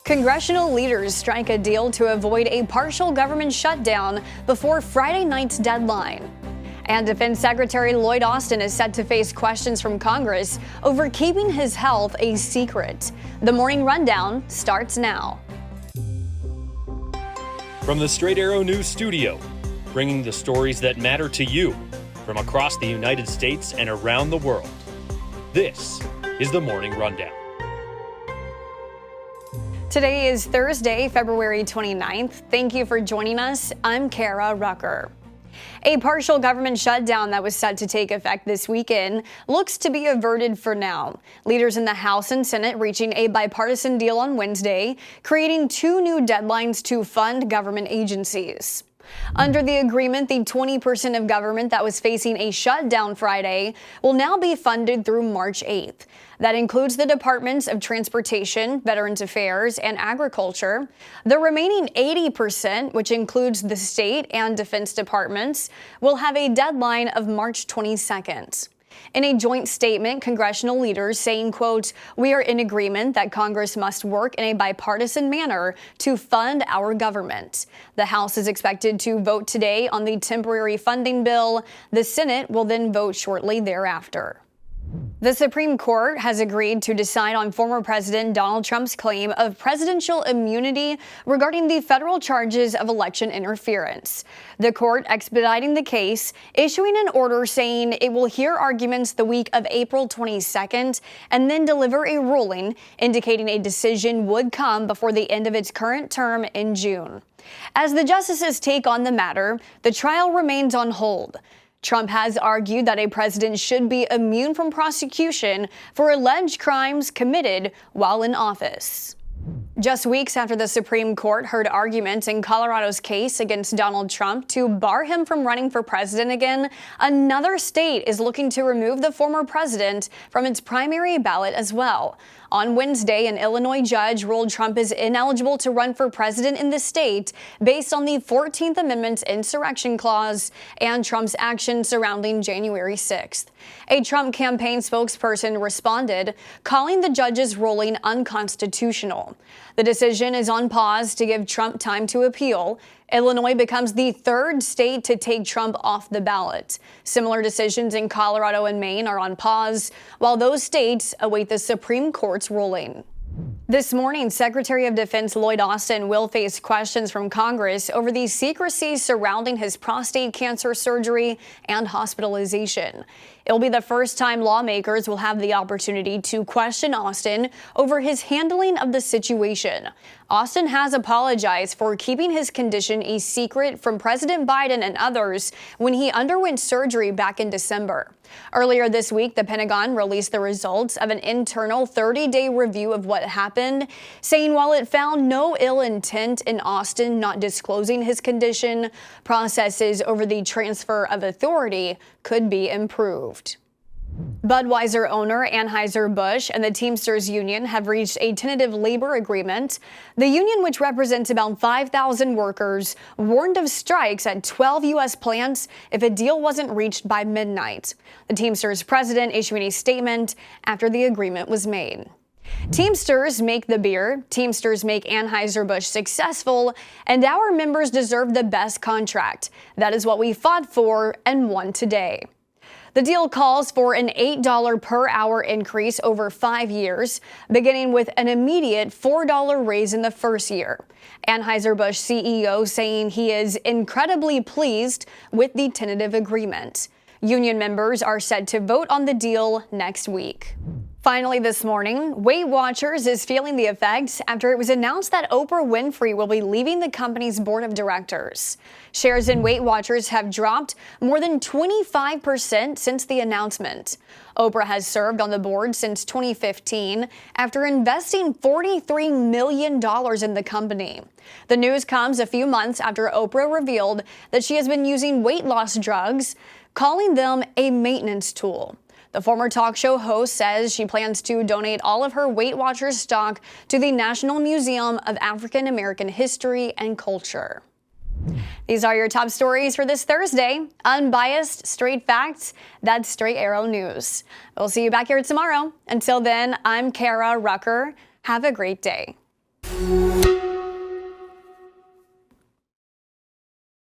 Congressional leaders strike a deal to avoid a partial government shutdown before Friday night's deadline. And Defense Secretary Lloyd Austin is set to face questions from Congress over keeping his health a secret. The Morning Rundown starts now. From the Straight Arrow News Studio, bringing the stories that matter to you from across the United States and around the world. This is the Morning Rundown. Today is Thursday, February 29th. Thank you for joining us. I'm Kara Rucker. A partial government shutdown that was set to take effect this weekend looks to be averted for now. Leaders in the House and Senate reaching a bipartisan deal on Wednesday, creating two new deadlines to fund government agencies. Under the agreement, the 20% of government that was facing a shutdown Friday will now be funded through March 8th. That includes the Departments of Transportation, Veterans Affairs, and Agriculture. The remaining 80%, which includes the state and defense departments, will have a deadline of March 22nd. In a joint statement, congressional leaders saying, quote, "We are in agreement that Congress must work in a bipartisan manner to fund our government." The House is expected to vote today on the temporary funding bill. The Senate will then vote shortly thereafter. The Supreme Court has agreed to decide on former President Donald Trump's claim of presidential immunity regarding the federal charges of election interference. The court expediting the case, issuing an order saying it will hear arguments the week of April 22nd and then deliver a ruling indicating a decision would come before the end of its current term in June. As the justices take on the matter, the trial remains on hold. Trump has argued that a president should be immune from prosecution for alleged crimes committed while in office. Just weeks after the Supreme Court heard arguments in Colorado's case against Donald Trump to bar him from running for president again, another state is looking to remove the former president from its primary ballot as well. On Wednesday, an Illinois judge ruled Trump is ineligible to run for president in the state based on the 14th Amendment's insurrection clause and Trump's actions surrounding January 6th. A Trump campaign spokesperson responded, calling the judge's ruling unconstitutional. The decision is on pause to give Trump time to appeal. Illinois becomes the third state to take Trump off the ballot. Similar decisions in Colorado and Maine are on pause, while those states await the Supreme Court's ruling. This morning, Secretary of Defense Lloyd Austin will face questions from Congress over the secrecy surrounding his prostate cancer surgery and hospitalization. It'll be the first time lawmakers will have the opportunity to question Austin over his handling of the situation. Austin has apologized for keeping his condition a secret from President Biden and others when he underwent surgery back in December. Earlier this week, the Pentagon released the results of an internal 30-day review of what happened, saying while it found no ill intent in Austin not disclosing his condition, processes over the transfer of authority could be improved. Budweiser owner Anheuser-Busch and the Teamsters Union have reached a tentative labor agreement. The union, which represents about 5,000 workers, warned of strikes at 12 U.S. plants if a deal wasn't reached by midnight. The Teamsters president issuing a statement after the agreement was made. Teamsters make the beer, Teamsters make Anheuser-Busch successful, and our members deserve the best contract. That is what we fought for and won today. The deal calls for an $8 per hour increase over 5 years, beginning with an immediate $4 raise in the first year. Anheuser-Busch CEO saying he is incredibly pleased with the tentative agreement. Union members are set to vote on the deal next week. Finally this morning, Weight Watchers is feeling the effects after it was announced that Oprah Winfrey will be leaving the company's board of directors. Shares in Weight Watchers have dropped more than 25% since the announcement. Oprah has served on the board since 2015 after investing $43 million in the company. The news comes a few months after Oprah revealed that she has been using weight loss drugs, calling them a maintenance tool. The former talk show host says she plans to donate all of her Weight Watchers stock to the National Museum of African American History and Culture. These are your top stories for this Thursday. Unbiased, straight facts. That's Straight Arrow News. We'll see you back here tomorrow. Until then, I'm Kara Rucker. Have a great day. Live.